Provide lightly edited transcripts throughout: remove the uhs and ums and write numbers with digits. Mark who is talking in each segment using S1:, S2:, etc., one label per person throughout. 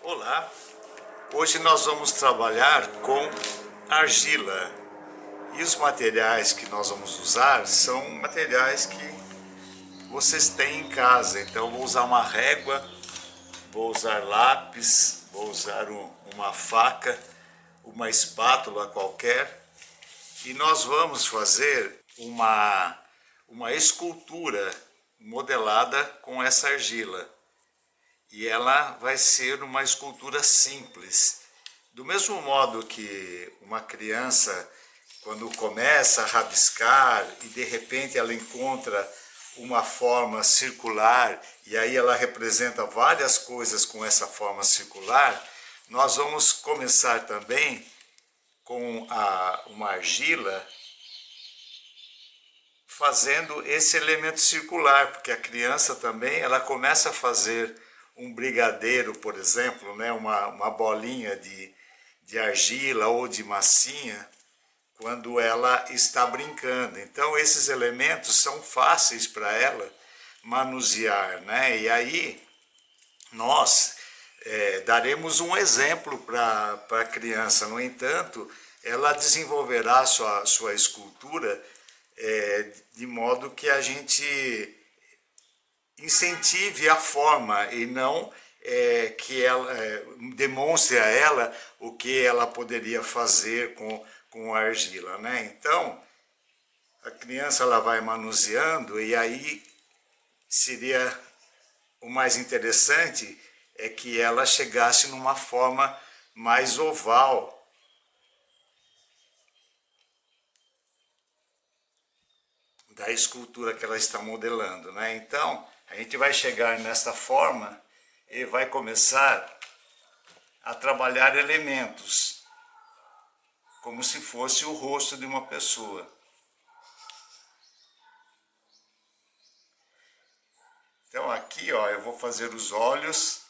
S1: Olá, hoje nós vamos trabalhar com argila e os materiais que nós vamos usar são materiais que vocês têm em casa. Então vou usar uma régua, vou usar lápis, vou usar uma faca, uma espátula qualquer e nós vamos fazer uma escultura modelada com essa argila. E ela vai ser uma escultura simples. Do mesmo modo que uma criança, quando começa a rabiscar e de repente ela encontra uma forma circular e aí ela representa várias coisas com essa forma circular, nós vamos começar também com uma argila fazendo esse elemento circular, porque a criança também ela começa a fazer um brigadeiro, por exemplo, né, uma bolinha de argila ou de massinha, quando ela está brincando. Então esses elementos são fáceis para ela manusear, né? E aí nós daremos um exemplo para a criança. No entanto, ela desenvolverá sua escultura de modo que a gente incentive a forma e não que ela demonstre a ela o que ela poderia fazer com a argila, né? Então a criança ela vai manuseando e aí seria o mais interessante é que ela chegasse numa forma mais oval da escultura que ela está modelando, né? Então a gente vai chegar nessa forma e vai começar a trabalhar elementos, como se fosse o rosto de uma pessoa. Então aqui, ó, eu vou fazer os olhos.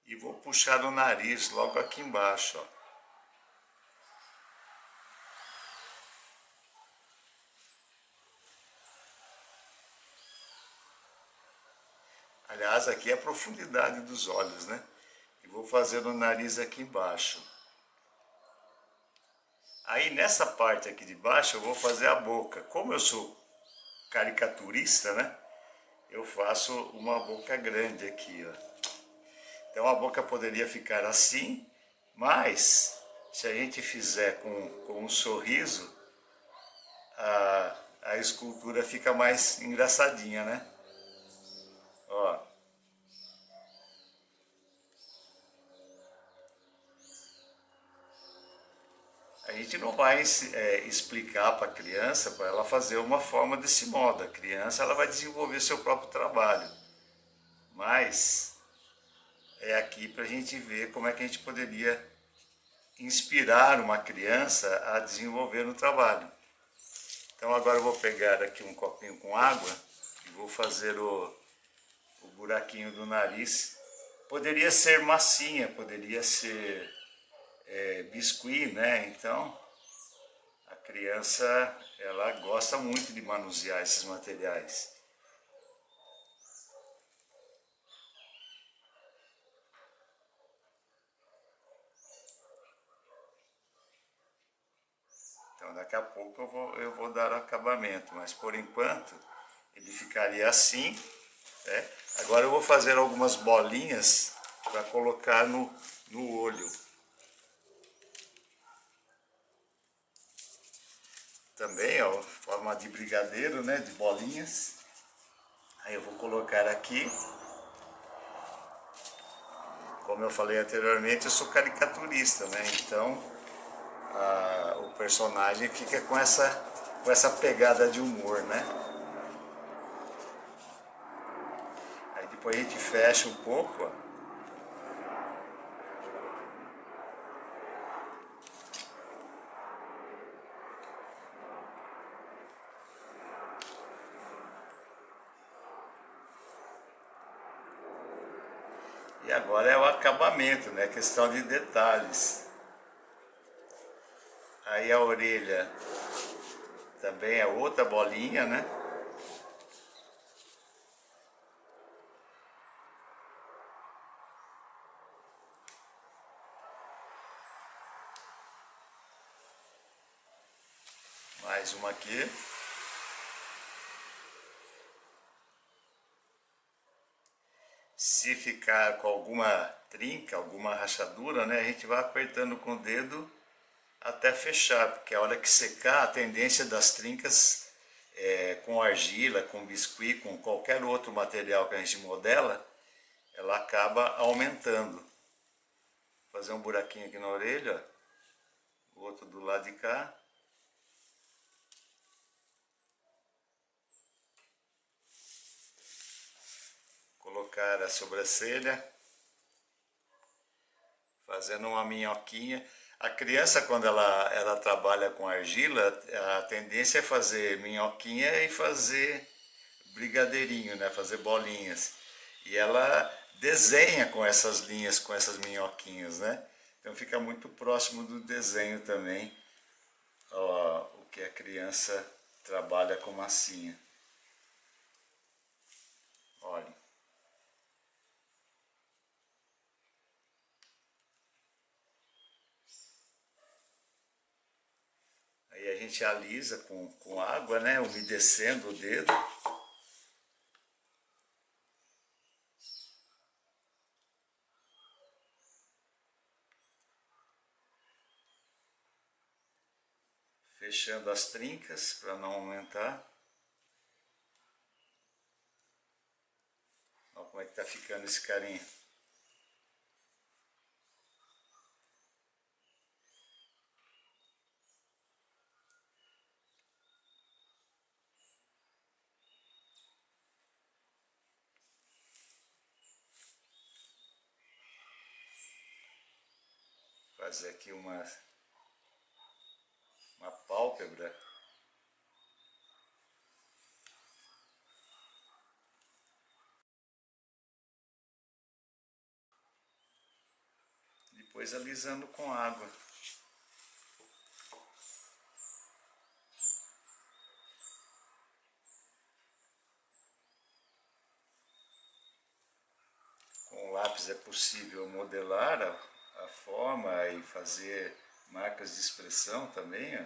S1: E vou puxar o nariz logo aqui embaixo, ó. Aliás, aqui é a profundidade dos olhos, né? E vou fazer o nariz aqui embaixo. Aí nessa parte aqui de baixo eu vou fazer a boca. Como eu sou caricaturista, né? Eu faço uma boca grande aqui, ó. Então a boca poderia ficar assim, mas se a gente fizer com um sorriso, a escultura fica mais engraçadinha, né? Ó. A gente não vai explicar para a criança, para ela fazer uma forma desse modo. A criança ela vai desenvolver seu próprio trabalho. Mas é aqui para a gente ver como é que a gente poderia inspirar uma criança a desenvolver no trabalho. Então agora eu vou pegar aqui um copinho com água e vou fazer o buraquinho do nariz. Poderia ser massinha, poderia ser biscuit, né? Então a criança ela gosta muito de manusear esses materiais. Então daqui a pouco eu vou dar o acabamento, mas por enquanto ele ficaria assim, né? Agora eu vou fazer algumas bolinhas para colocar no olho. Também, ó, forma de brigadeiro, né, de bolinhas. Aí eu vou colocar aqui. Como eu falei anteriormente, eu sou caricaturista, né? Então o personagem fica com essa pegada de humor, né? Aí depois a gente fecha um pouco, ó. E agora é o acabamento, né? Questão de detalhes. Aí a orelha também é outra bolinha, né? Mais uma aqui. Se ficar com alguma trinca, alguma rachadura, né, a gente vai apertando com o dedo até fechar, porque a hora que secar, a tendência das trincas com argila, com biscuit, com qualquer outro material que a gente modela, ela acaba aumentando. Vou fazer um buraquinho aqui na orelha, o outro do lado de cá. Colocar a sobrancelha, fazendo uma minhoquinha. A criança, quando ela trabalha com argila, a tendência é fazer minhoquinha e fazer brigadeirinho, né? Fazer bolinhas. E ela desenha com essas linhas, com essas minhoquinhas, né? Então fica muito próximo do desenho também, ó, o que a criança trabalha com massinha. Olha. Aí a gente alisa com água, né? Umedecendo o dedo. Fechando as trincas para não aumentar. Olha como é que tá ficando esse carinha. Fazer aqui uma pálpebra. Depois alisando com água. Com o lápis é possível modelar a forma e fazer marcas de expressão também, ó.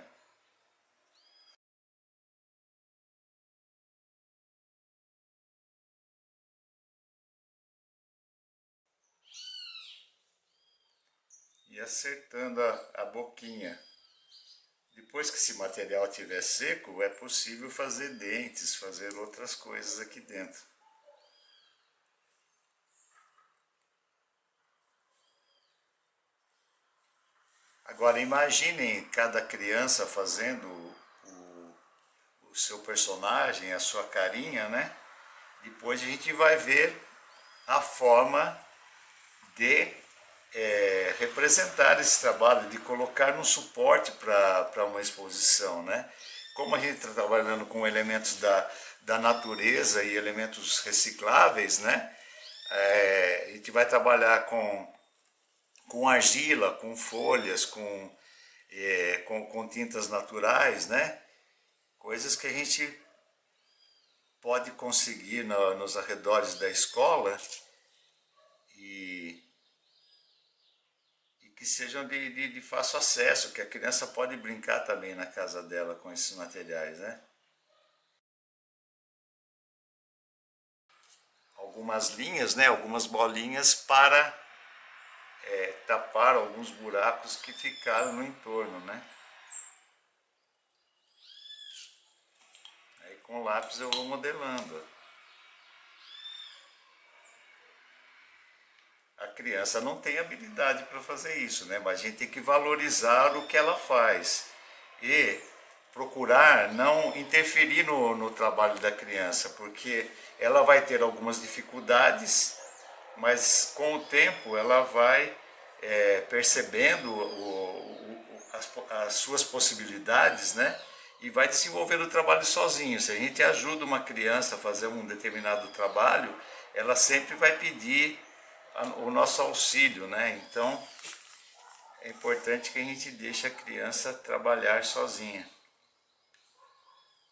S1: E acertando a boquinha. Depois que esse material estiver seco, é possível fazer dentes, fazer outras coisas aqui dentro. Agora imaginem cada criança fazendo o seu personagem, a sua carinha, né? Depois a gente vai ver a forma de representar esse trabalho, de colocar no suporte para uma exposição, né? Como a gente está trabalhando com elementos da natureza e elementos recicláveis, né? A gente vai trabalhar com argila, com folhas, com tintas naturais, né? Coisas que a gente pode conseguir nos arredores da escola e que sejam de fácil acesso, que a criança pode brincar também na casa dela com esses materiais, né? Algumas linhas, né? Algumas bolinhas para tapar alguns buracos que ficaram no entorno, né? Aí com lápis eu vou modelando. A criança não tem habilidade para fazer isso, né? Mas a gente tem que valorizar o que ela faz e procurar não interferir no trabalho da criança, porque ela vai ter algumas dificuldades, mas com o tempo ela vai percebendo as suas possibilidades, né? E vai desenvolver o trabalho sozinho. Se a gente ajuda uma criança a fazer um determinado trabalho, ela sempre vai pedir o nosso auxílio, né? Então é importante que a gente deixe a criança trabalhar sozinha.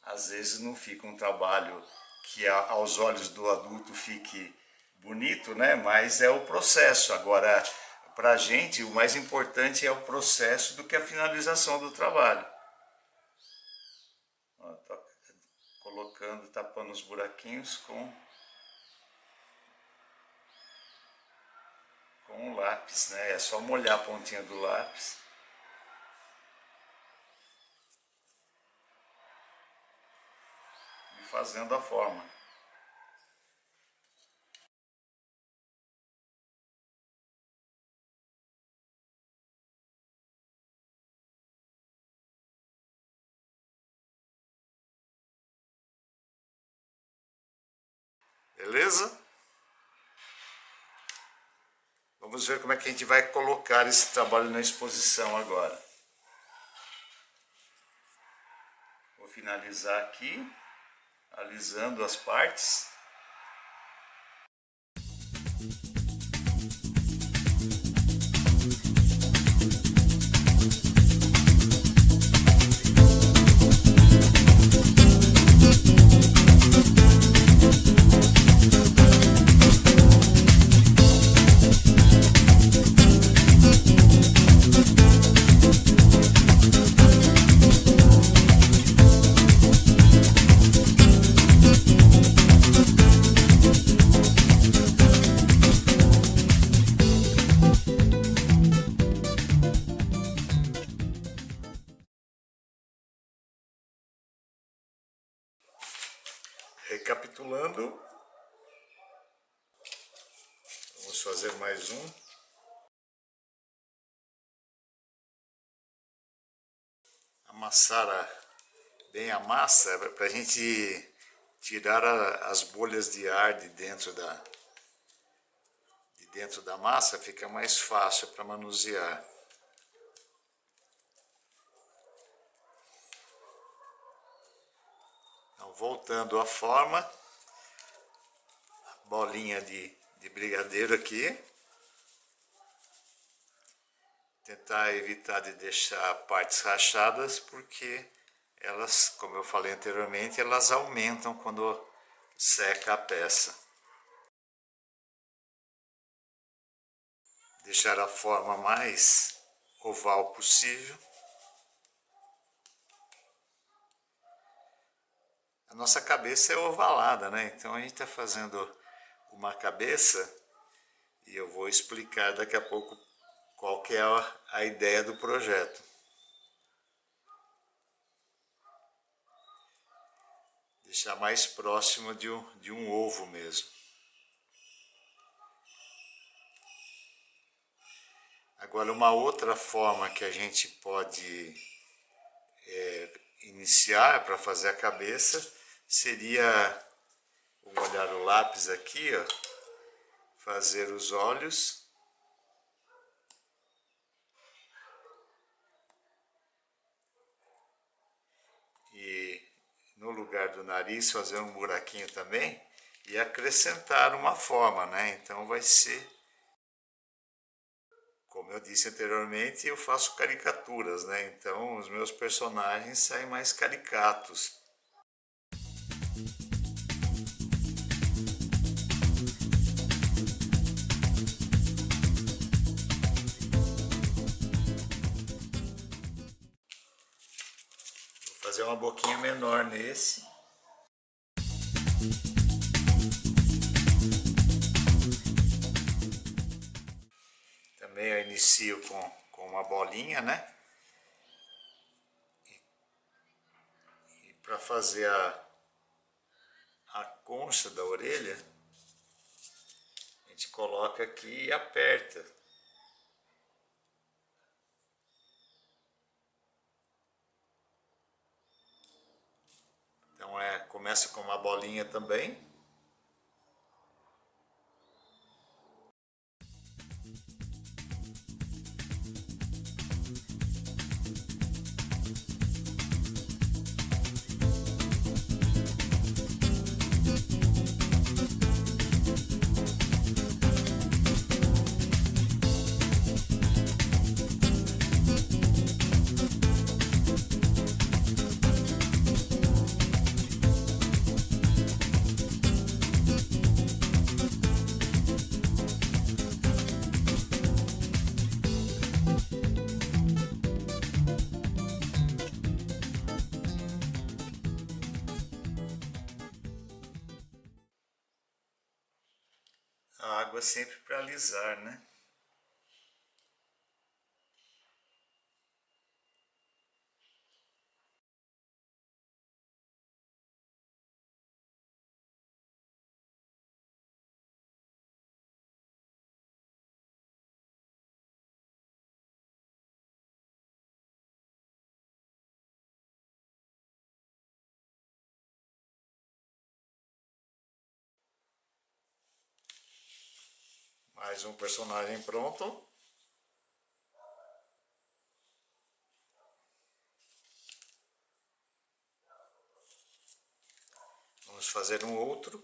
S1: às vezes não fica um trabalho que aos olhos do adulto fique bonito, né? Mas é o processo. Agora, para a gente, o mais importante é o processo do que a finalização do trabalho. Ó, tô colocando, tapando os buraquinhos com o lápis, né? É só molhar a pontinha do lápis. E fazendo a forma. Beleza? Vamos ver como é que a gente vai colocar esse trabalho na exposição agora. Vou finalizar aqui, alisando as partes. Recapitulando, vamos fazer mais um. Amassar bem a massa para a gente tirar as bolhas de ar de dentro da massa, fica mais fácil para manusear. Então, voltando à forma, a bolinha de brigadeiro aqui. Tentar evitar de deixar partes rachadas, porque elas, como eu falei anteriormente, elas aumentam quando seca a peça. Deixar a forma mais oval possível. A nossa cabeça é ovalada, né? Então a gente está fazendo uma cabeça e eu vou explicar daqui a pouco qual que é a ideia do projeto. Deixar mais próximo de um ovo mesmo. Agora, uma outra forma que a gente pode iniciar para fazer a cabeça seria, vou molhar o lápis aqui, ó, fazer os olhos. E no lugar do nariz fazer um buraquinho também e acrescentar uma forma, né? Então vai ser, como eu disse anteriormente, eu faço caricaturas, né? Então os meus personagens saem mais caricatos. Fazer uma boquinha menor nesse. Também eu inicio com uma bolinha, né? E para fazer a concha da orelha, a gente coloca aqui e aperta. Então começa com uma bolinha também. a água sempre para alisar, né? Mais um personagem pronto. Vamos fazer um outro.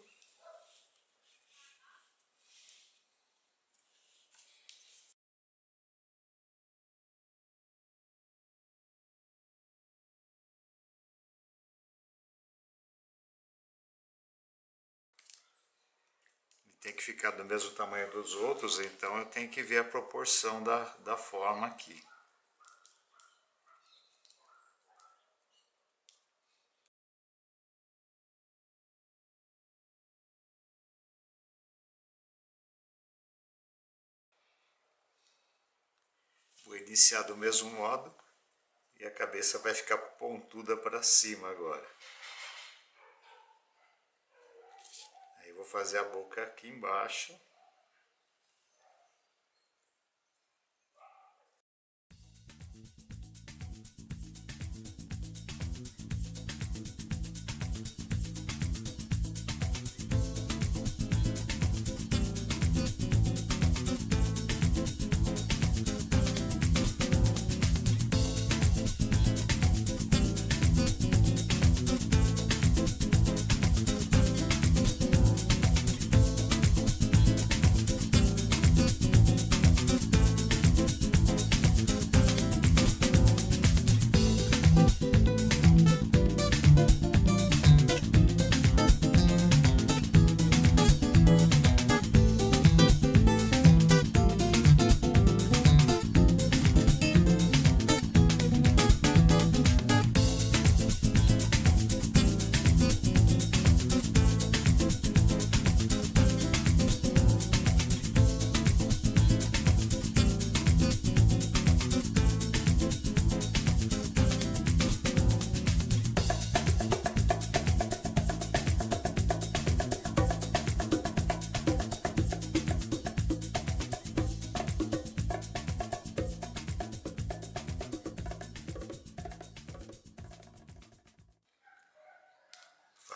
S1: Tem que ficar do mesmo tamanho dos outros, então eu tenho que ver a proporção da forma aqui. Vou iniciar do mesmo modo e a cabeça vai ficar pontuda para cima agora. Aí vou fazer a boca aqui embaixo.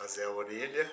S1: Fazer a orelha.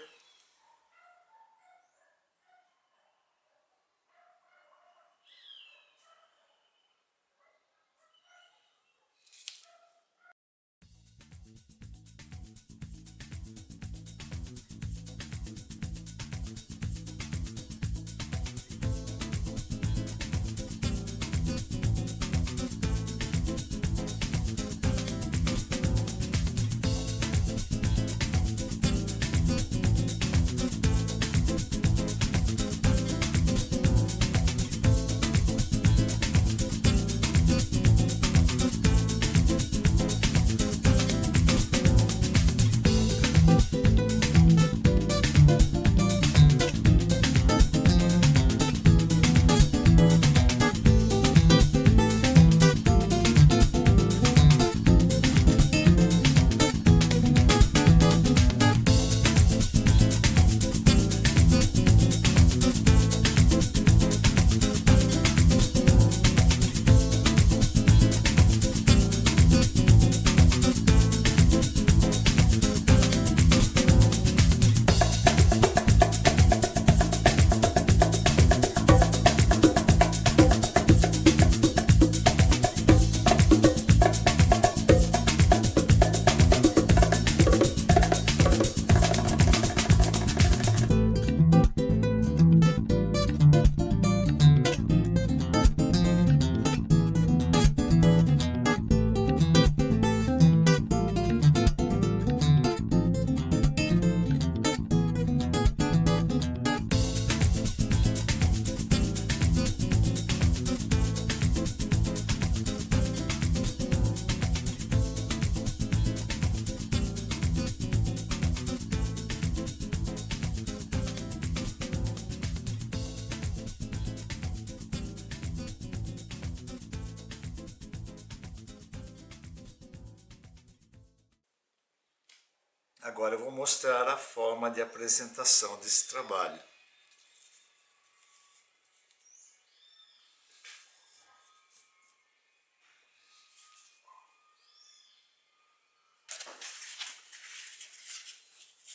S1: Agora eu vou mostrar a forma de apresentação desse trabalho.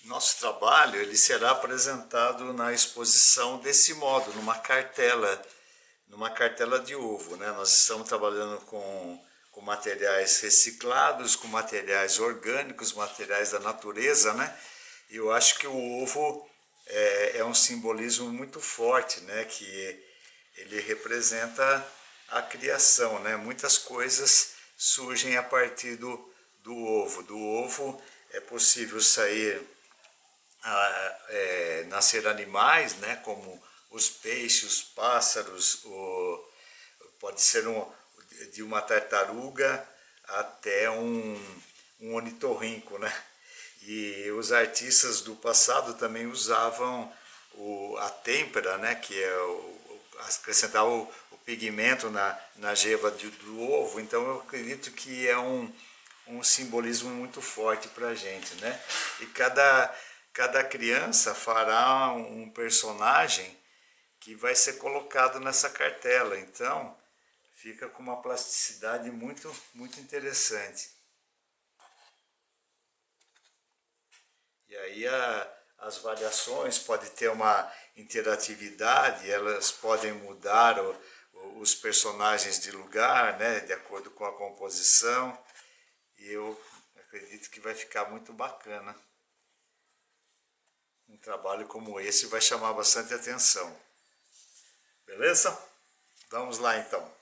S1: Nosso trabalho ele será apresentado na exposição desse modo, numa cartela de ovo, né? Nós estamos trabalhando com materiais reciclados, com materiais orgânicos, materiais da natureza, né? E eu acho que o ovo é um simbolismo muito forte, né? Que ele representa a criação, né? Muitas coisas surgem a partir do ovo. Do ovo é possível sair nascer animais, né, como os peixes, os pássaros, pode ser de uma tartaruga até um ornitorrinco, né? E os artistas do passado também usavam a têmpera, né, que é acrescentar o pigmento na gema do ovo. Então eu acredito que é um simbolismo muito forte para a gente, né? E cada criança fará um personagem que vai ser colocado nessa cartela. Então, fica com uma plasticidade muito, muito interessante. E aí as variações podem ter uma interatividade, elas podem mudar os personagens de lugar, né, de acordo com a composição. E eu acredito que vai ficar muito bacana. Um trabalho como esse vai chamar bastante atenção. Beleza? Vamos lá então.